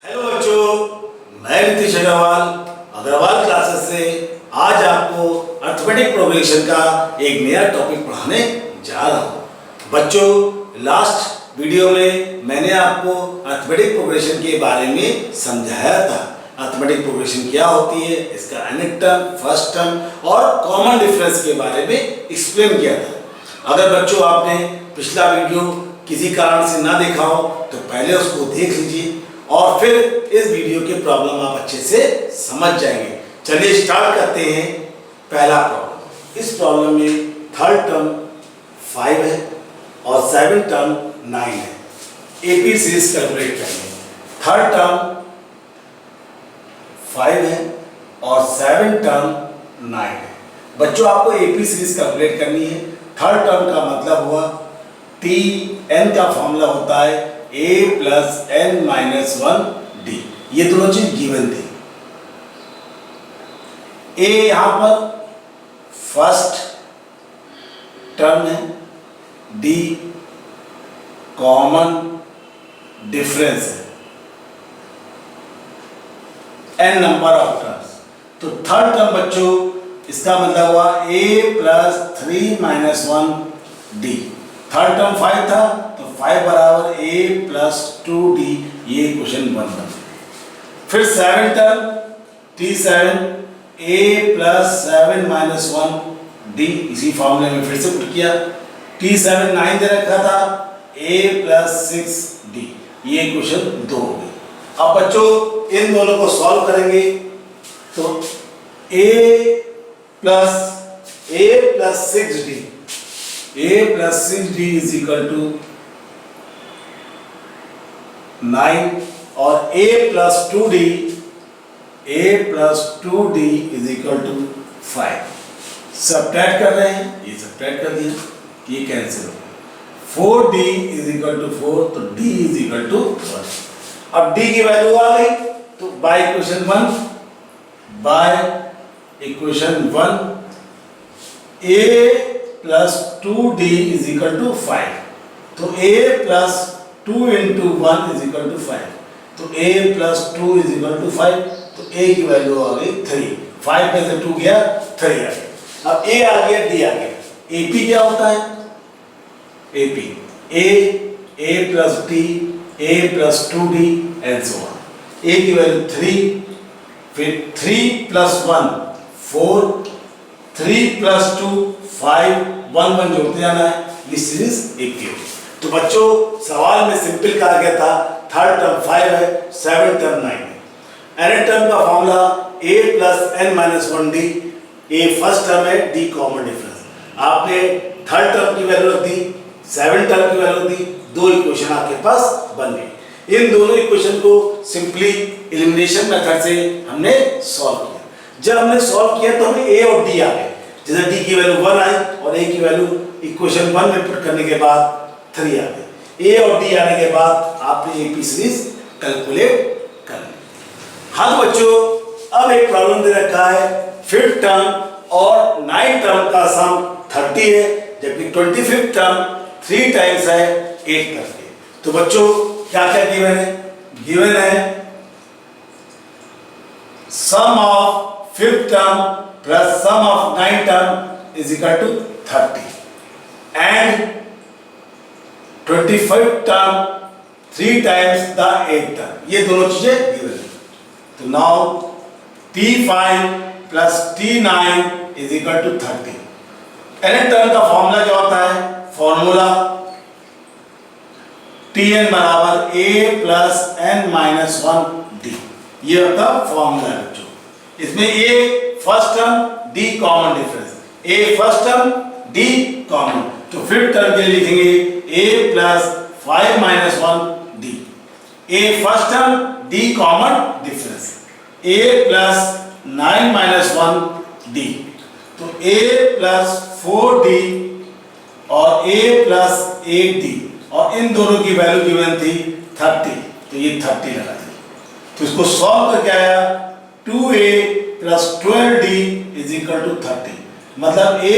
Hello बच्चों, मैं Nitish Agarwal Agarwal classes से आज आपको अर्थमेटिक प्रोग्रेशन का एक नया टॉपिक पढ़ाने जा रहा हूँ। बच्चों, लास्ट वीडियो में मैंने आपको अर्थमेटिक प्रोग्रेशन के बारे में समझाया था। अर्थमेटिक प्रोग्रेशन क्या होती है, इसका अनेक टर्म, फर्स्ट टर्म और कॉमन डिफरेंस के बारे में एक्सप्लेन किया था। अगर बच्चों आपने पिछला वीडियो किसी कारण से ना देखा हो तो पहले उसको देख लीजिए और फिर इस वीडियो के प्रॉब्लम आप अच्छे से समझ जाएंगे। चलिए स्टार्ट करते हैं। पहला प्रॉब्लम, इस प्रॉब्लम में थर्ड टर्म 5 है और 7 टर्म 9 है। एपी सीरीज कैलकुलेट करेंगे। थर्ड टर्म 5 है और 7 टर्म 9 है। बच्चों, आपको एपी सीरीज कैलकुलेट करनी है। थर्ड टर्म का मतलब हुआ टी एन का फॉर्मूला होता है a plus n minus 1 D. ये दोनों चीज गिवन थी। a यहां पर फर्स्ट टर्म है, d कॉमन डिफरेंस है, n नंबर ऑफ टर्म्स। तो थर्ड टर्म बच्चों इसका मतलब हुआ a plus 3 minus 1 D. Third term 5 था तो 5 बराबर a प्लस 2d। ये क्वेश्चन 1 बन गया। फिर 7 term t7 a plus 7 minus 1 d। इसी फॉर्मूले में फिर से पुट किया। t7 9 दे रखा था, a प्लस 6d। ये क्वेश्चन 2 हो गई। अब बच्चों इन दोनों को सॉल्व करेंगे तो a plus 6d a plus 6d is equal to 9 और a plus 2d is equal to 5। Subtract कर रहे हैं, ये सब्ट्रैक्ट कर दिया, ये कैंसिल हो गया। 4d इज इक्वल टू 4 तो d इज इक्वल टू 1। अब d की वैल्यू आ गई तो by equation 1 a plus 2d is equal to 5। तो a plus 2 into 1 is equal to 5। तो a plus 2 is equal to 5। तो a की वैल्यू आ गई 3। 5 में से 2 गया, 3 आ गया। अब a आ गया, d आ गया। AP क्या होता है? AP a plus d, a plus 2d and so on. a की वैल्यू 3, फिर 3 प्लस 1 4, 3 प्लस 2 5, 1 1 जोड़ते जाना है। ये सीरीज एक की होगी। तो बच्चों सवाल में सिंपल कहा गया था थर्ड टर्म 5 है, 7 टर्म 9 है। एन टर्म का formula a plus n minus 1 D. a first term है, d कॉमन डिफरेंस। आपने थर्ड टर्म की वैल्यू रख दी, 7 टर्म की वैल्यू दी, दो इक्वेशन आपके पास बन गई। इन दोनों इक्वेशन को सिंपली एलिमिनेशन मेथड से हमने सॉल्व किया। जब हमने सॉल्व किया तो हमें a और d आ गए। जैसे d की वैल्यू 1 आई और a की वैल्यू इक्वेशन 1 में पुट करने के बाद 3 आ गई। a और d आने के बाद आपने एपी सीरीज कैलकुलेट कर ली। हाँ तो बच्चों, अब एक प्रॉब्लम दे रखा है 5th टर्म और 9th टर्म का सम 30 है, जबकि 25th टर्म 3 टाइम्स है 8 करके। तो बच्चों क्या क्या गिवन है? गिवन है sum of 5th term plus sum of 9th term is equal to 30 and 25th term 3 times the 8th term. ये दोनों चीजें गिवन है। तो now T5 plus T9 is equal to 30। nth term का formula क्या होता है? फॉर्मूला Tn बराबर a plus n minus 1 d। ये होता फॉर्मूला है बच्चों। इसमें a first term, d common difference. a first term, d common. तो 5th टर्म के लिए लिखेंगे a plus 5 minus 1 d। a first term, d common difference. a plus 9 minus 1 d। तो a प्लस 4d और a plus 8d और इन दोनों की value given थी 30। तो ये 30 लगा दी। तो इसको सॉल्व करके आया 2a plus 12d is equal to 30। मतलब a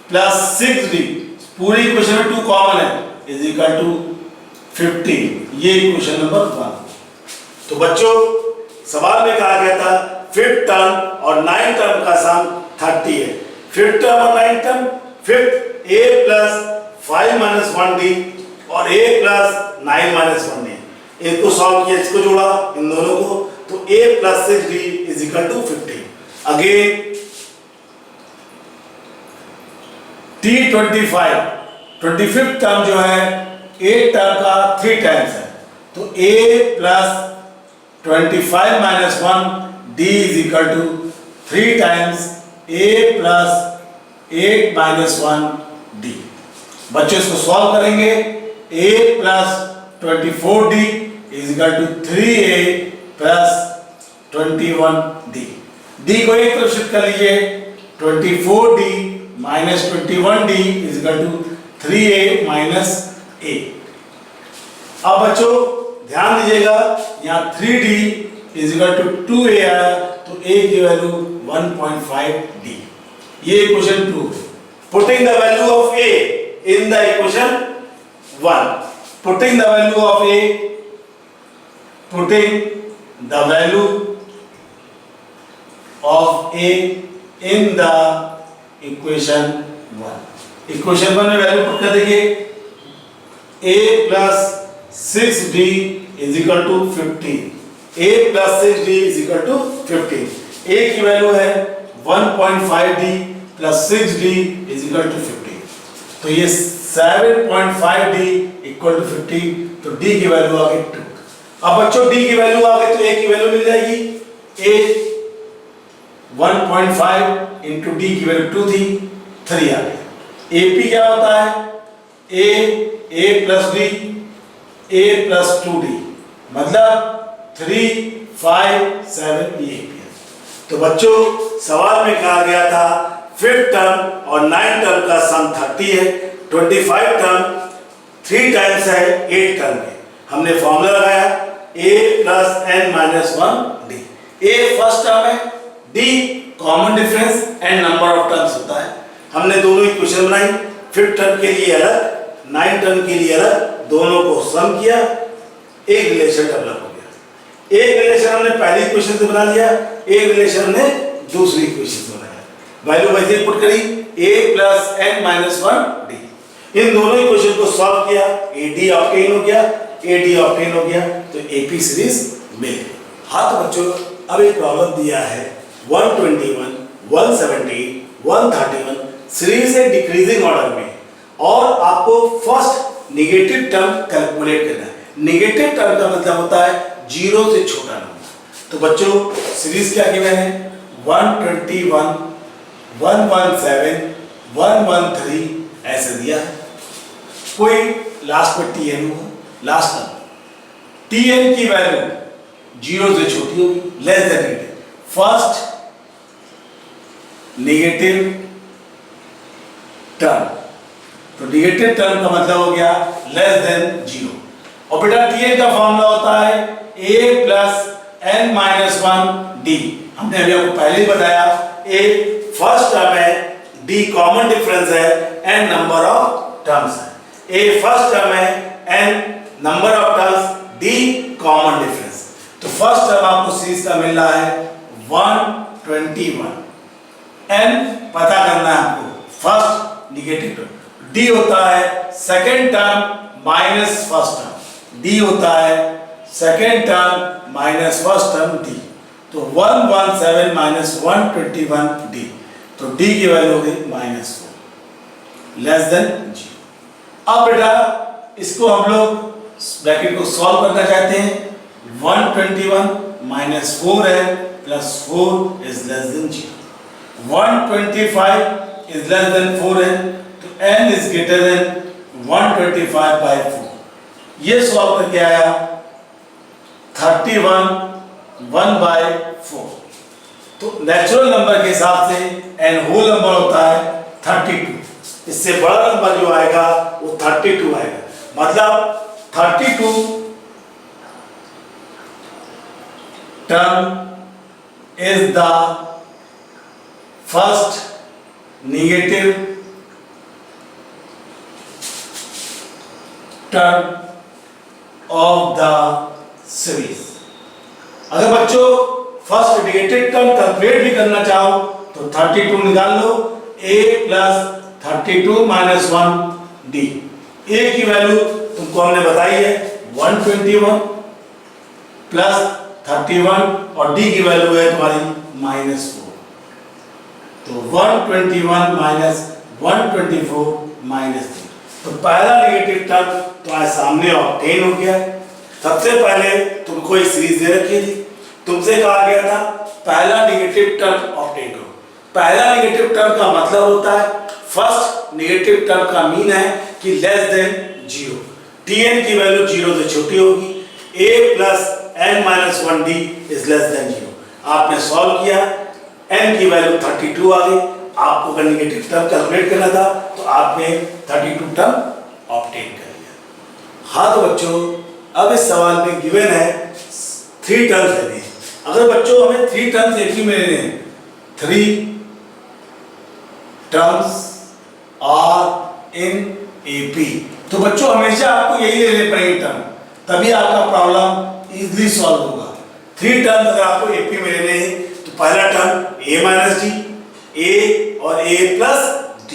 प्लस 6d, पूरी इक्वेशन में 2 कॉमन है, इज इक्वल टू 15। ये इक्वेशन नंबर 1। तो बच्चों सवाल में कहा गया था फिफ्थ टर्म और नाइन्थ टर्म का सम 30 है। फिफ्थ टर्म और ninth term, fifth a plus 5 minus 1d और a प्लस 9 माइनस 1d, इनको सॉल्व किया, इसको जोड़ा इन दोनों को, तो a plus 6d is equal to 15। Again T25 25th term जो है 8 टर्म का 3 टाइम्स है, तो a plus 25 minus 1 d is equal to 3 times a plus 8 minus 1 d। बच्चों इसको सॉल्व करेंगे, a plus 24d is equal to 3a plus 21d। d को एक तरफ शिफ्ट कर लीजिए, 24d minus 21d is equal to 3a minus a। अब बच्चों ध्यान दीजिएगा, यहाँ 3d is equal to 2a आया, तो a की वैल्यू 1.5d। ये equation 2। Putting the value of a in the equation 1, putting the value of a, putting the value of a in the equation 1। Equation 1 में value put कर देखिए, a plus 6d is equal to 15, a plus 6d is equal to 15। a की value है 1.5d plus 6d is equal to 15, तो ये 7.5d equal to 15, तो d की value आ गई 2। अब बच्चों d की वैल्यू आ गई तो a की वैल्यू मिल जाएगी, a 1.5 इंटू डी की वैल्यू 2 थी, 3 आ गया। AP क्या होता है, a plus d, a plus 2d, मतलब 3, 5, 7 ये AP है। तो बच्चों सवाल में कहा गया था फिफ्थ टर्म और नाइन्थ टर्म का सम 30 है, 25 टर्म 3 टाइम्स है 8 टर्म के। हमने फॉर्मूला लगाया a plus n minus 1d। a first term है, d common difference and number of terms होता है। हमने दोनों इक्वेशन बनाई, फिफ्थ टर्म के लिए अलग, नाइन्थ टर्म के लिए अलग, दोनों को सम किया, एक रिलेशन डेवलप हो गया। एक रिलेशन हमने पहली इक्वेशन से बना लिया, एक रिलेशन हमने दूसरी इक्वेशन से बनाया। वैल्यू वैसे पुट करी, a plus n minus 1d। इन दोनों इक्वेशन को सॉल्व किया, AD ऑब्टेन हो गया, AD ऑब्टेन हो गया, तो AP सीरीज मिल गई। हाँ तो बच्चों अब एक प्रॉब्लम दिया है 121, 170, 131 सीरीज है डिक्रीजिंग ऑर्डर में, और आपको फर्स्ट नेगेटिव टर्म कैलकुलेट करना है। नेगेटिव टर्म का मतलब होता है 0 से छोटा नंबर। तो बच्चों सीरीज क्या गिवन है, 121, 117, 113 ऐसे दिया है। कोई लास्ट में tn हो, लास्ट टर्म tn की वैल्यू 0 से छोटी होगी, less than negative. First negative term, तो नेगेटिव टर्म का मतलब हो गया लेस देन 0। और बेटा tn का फॉर्मूला होता है a plus n minus 1d। हमने अभी आपको पहले ही बताया, a फर्स्ट टर्म है, d कॉमन डिफरेंस है, n नंबर ऑफ टर्म्स है। a फर्स्ट टर्म है, n number of terms, d common difference. तो फर्स्ट टर्म आपको सीरीज का मिल रहा है 121, n पता करना है आपको, फर्स्ट नेगेटिव टर्म, d होता है second term minus first term, d होता है second term minus first term d। तो 117 माइनस 121d, तो d की वैल्यू हो गई -4, लेस देन 0। अब बेटा इसको हम लोग ब्रैकेट को सॉल्व करना चाहते हैं, 121 माइनस 4 है plus 4 is less than 0, 125 is less than 4 है, तो n is greater than 125 by 4। ये सॉल्व करके आया 31 1/4। तो नेचुरल नंबर के हिसाब से n होल नंबर होता है 32। इससे बड़ा नंबर जो आएगा वो 32 आएगा, मतलब 32 term is the first negative term of the series। अगर बच्चों फर्स्ट नेगेटिव टर्म कैलकुलेट भी करना चाहो तो 32 निकाल लो, a plus 32 minus 1 d। a की वैल्यू तुमको हमने बताई है 121 प्लस 31 और d की वैल्यू है तुम्हारी -4। तो 121 माइनस 124 माइनस 3। तो पहला नेगेटिव टर्म तुम्हारे सामने ऑब्टेन हो गया। सबसे पहले तुमको एक सीरीज दे रखी थी, तुमसे कहा गया था पहला नेगेटिव टर्म ऑब्टेन करो। पहला नेगेटिव टर्म का मतलब होता है फर्स्ट नेगेटिव टर्म का मीन है कि लेस देन 0, tn की वैल्यू 0 से छोटी होगी, a plus n minus 1d is less than 0। आपने सॉल्व किया, n की वैल्यू 32 आ गई। आपको अगर नेगेटिव टर्म कैलकुलेट करना था तो आपने 32 टर्म ऑब्टेन कर लिया। हाँ तो बच्चों अब इस सवाल में गिवन है 3 टर्म्स है। अगर बच्चों हमें 3 टर्म्स एक ही में लेने हैं, 3 टर्म्स आर इन AP, तो बच्चों हमेशा आपको यही लेने पड़ेंगे टर्म, तभी आपका प्रॉब्लम इजीली सॉल्व होगा। 3 टर्म्स अगर आपको AP में लेने हैं तो पहला term a minus D, a और a प्लस d।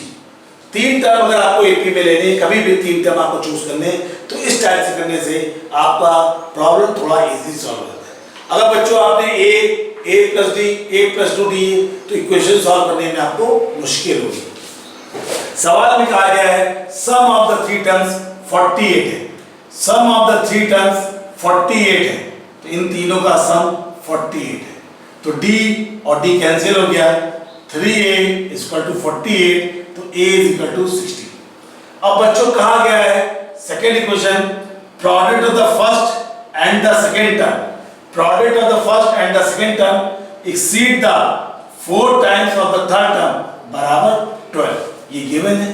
3 टर्म अगर आपको AP में लेने हैं, कभी भी 3 टर्म आपको चूज करने हैं, तो इस टाइप से करने से आपका प्रॉब्लम थोड़ा इजी सॉल्व होता है। अगर बच्चों आपने a plus d, a plus 2d तो इक्वेशन सॉल्व करने में आपको मुश्किल होगी। सवाल में कहा गया है सम ऑफ द 3 टर्म्स 48 है, सम ऑफ द 3 टर्म्स 48 है, तो इन तीनों का सम 48 है। तो d और d कैंसिल हो गया, 3a इक्वल टू 48, तो a इक्वल टू 16। अब बच्चों कहा गया है second equation product of the first and the second term, product of the first and the second term exceed the 4 times of the third term बराबर 12। ये given है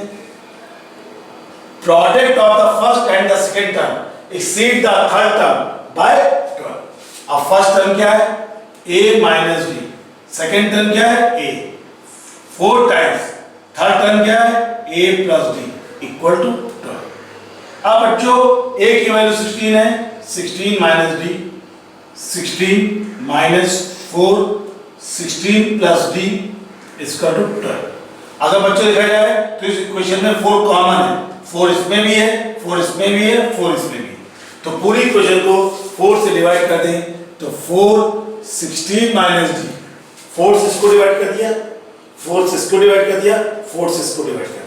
product of the first and the second term exceed the third term by 12। अब first term क्या है a minus D, second term क्या है a, 4 times, third term क्या है a plus D equal to 12। अब बच्चों a की वैल्यू 16 है, 16 minus d, 16 minus 4, 16 plus D equal to 12। अगर बच्चों देखा जाए तो इस इक्वेशन में 4 कॉमन है, 4 इसमें भी है, 4 इसमें भी है, 4 इसमें भी है, तो पूरी इक्वेशन को 4 से डिवाइड कर दें तो 4 16 माइनस डी, 4 से इसको डिवाइड कर दिया, 4 से इसको डिवाइड कर दिया, 4 से इसको डिवाइड कर दिया,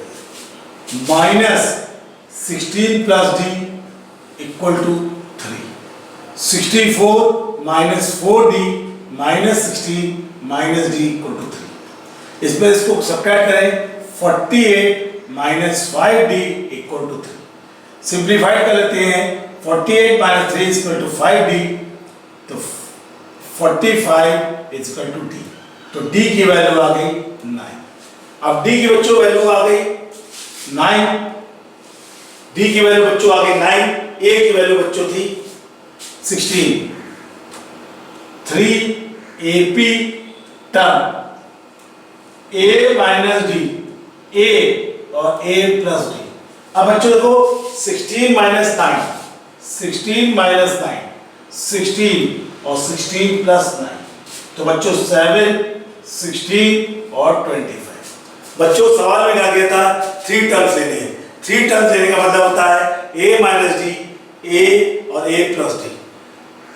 minus 16 plus D equal to 3, 64 minus 4d minus 16 minus d equal to 3। इसमें इसको सब्ट्रैक्ट करें, 48 minus 5d equal to 3। Simplified कर लेते हैं, 48 माइनस 3 इक्वल टू 5d, तो 45 इक्वल टू d, तो d की वैल्यू आ गई 9। अब d की बच्चों वैल्यू आ गई 9, d की वैल्यू बच्चों आ गई 9, a की वैल्यू बच्चों थी 16, 3 AP term a minus D, a और a प्लस डी। अब बच्चों देखो 16 माइनस 9, 16 माइनस 9, 16 और 16 प्लस 9, तो बच्चों 7, 16 और 25। बच्चों सवाल में कहा गया था 3 टर्म्स लेने हैं। 3 टर्म्स लेने का मतलब होता है a माइनस डी, a और a प्लस डी।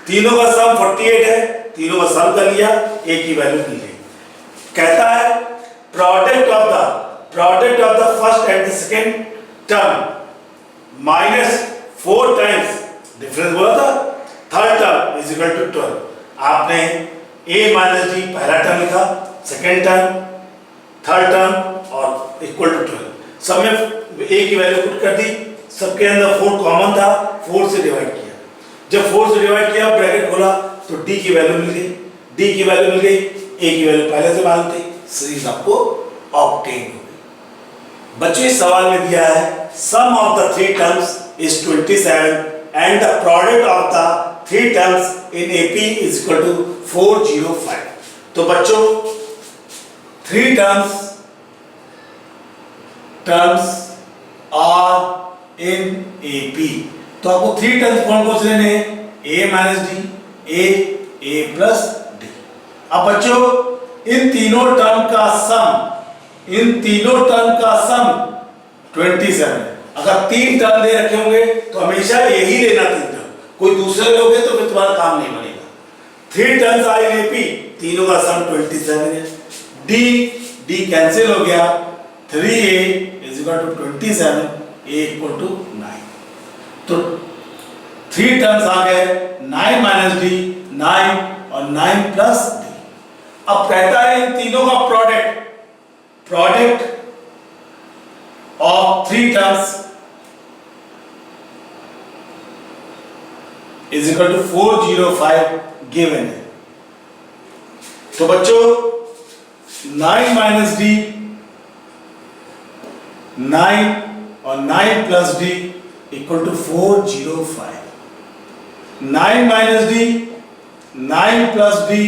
तीनों का सम 48 है, तीनों का सम कर लिया, a की वैल्यू मिल गई। कहता है product of the first and the second term minus 4 times difference बोला था, third term is equal to 12। आपने a माइनस डी पहला टर्म लिखा, सेकेंड टर्म, थर्ड टर्म और इक्वल टू 12। सब में a की वैल्यू पुट कर दी, सबके अंदर 4 कॉमन था, 4 से डिवाइड किया। जब 4 से डिवाइड किया ब्रैकेट खोला तो d की वैल्यू मिल गई, d की वैल्यू मिल गई, a की वैल्यू पहले से मालूम थी, सीरीज आपको ऑब्टेन हो गई। बच्चों इस सवाल में दिया है sum of the 3 terms is 27 and the product of the 3 terms in AP is equal to 405। तो बच्चों 3 टर्म्स आर इन AP, तो आपको 3 टर्म्स कौन कौन से लेने हैं, a minus D, a A plus D. अब बच्चों इन तीनों टर्म का सम 27 है। अगर 3 टर्म दे रखे होंगे तो हमेशा यही लेना 3 टर्म, कोई दूसरे लोगे तो फिर तुम्हारा काम नहीं बनेगा। 3 टर्म्स आई इन एपी, तीनों का सम 27 है। डी कैंसिल हो गया, 3a is equal to 27, a equal to 9। तो 3 टर्म्स आ गए, 9 माइनस डी 9 और 9 प्लस डी। अब कहता है इन तीनों का product of 3 terms is equal to 405 given है। तो बच्चों 9 माइनस डी 9 और 9 plus D equal to 405। 9 minus D 9 plus D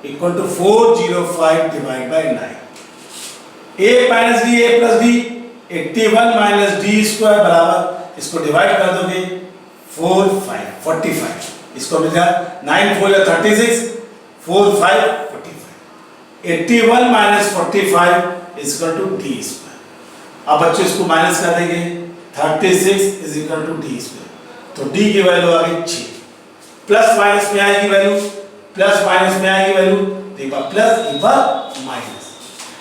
equal to 405 divide by 9। a minus D a plus D 81 minus D square बराबर, इसको डिवाइड कर दोगे 45, इसको मिल जाए 9 4 या 36, 4 5 45। 81 minus 45 is equal to D square. अब बच्चों इसको माइनस कर देंगे, 36 is equal to D square. तो डी की वैल्यू आ गई 6। प्लस माइनस में आएगी वैल्यू, देखा प्लस एक बार माइनस।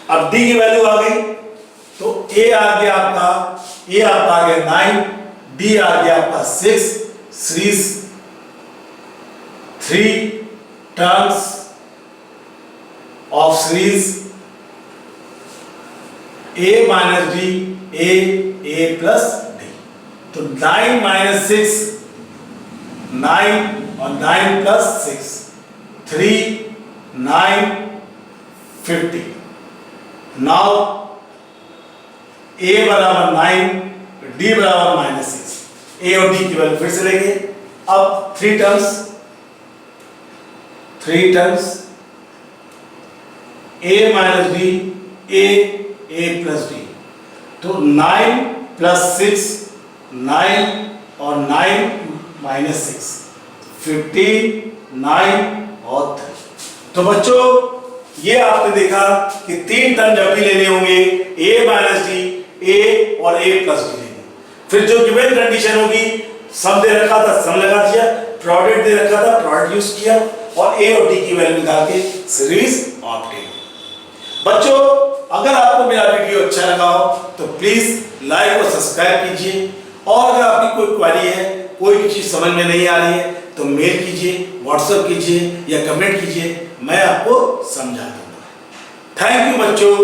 अब डी की वैल्यू आ गई तो ए आ गया आपका 9, डी आ गया आपका 6, series 3 terms of series a minus D a plus D. तो 9 माइनस 6 9 और 9 प्लस 6 3 9 50। नाउ a बराबर 9, d बराबर माइनस 6। a और d की वैल्यू फिर से लेंगे। अब 3 terms a minus D a plus D. तो 9 प्लस 6 9 और 9 माइनस 6 15 9 और 3। तो बच्चों ये आपने देखा कि 3 टर्म जब भी लेने होंगे a माइनस डी a और a प्लस डी लेंगे। फिर जो गिवन कंडीशन होगी, सम दे रखा था सम लगा दिया, प्रोडक्ट दे रखा था प्रोडक्ट यूज किया और a और d की वैल्यू निकाल के सीरीज ऑब्टेन। बच्चों अगर आपको मेरा वीडियो अच्छा लगा हो तो प्लीज लाइक और सब्सक्राइब कीजिए, और अगर आपकी कोई क्वेरी है, कोई भी चीज समझ में नहीं आ रही है तो मेल कीजिए, व्हाट्सएप कीजिए या कमेंट कीजिए, मैं आपको समझा दूंगा। थैंक यू बच्चों।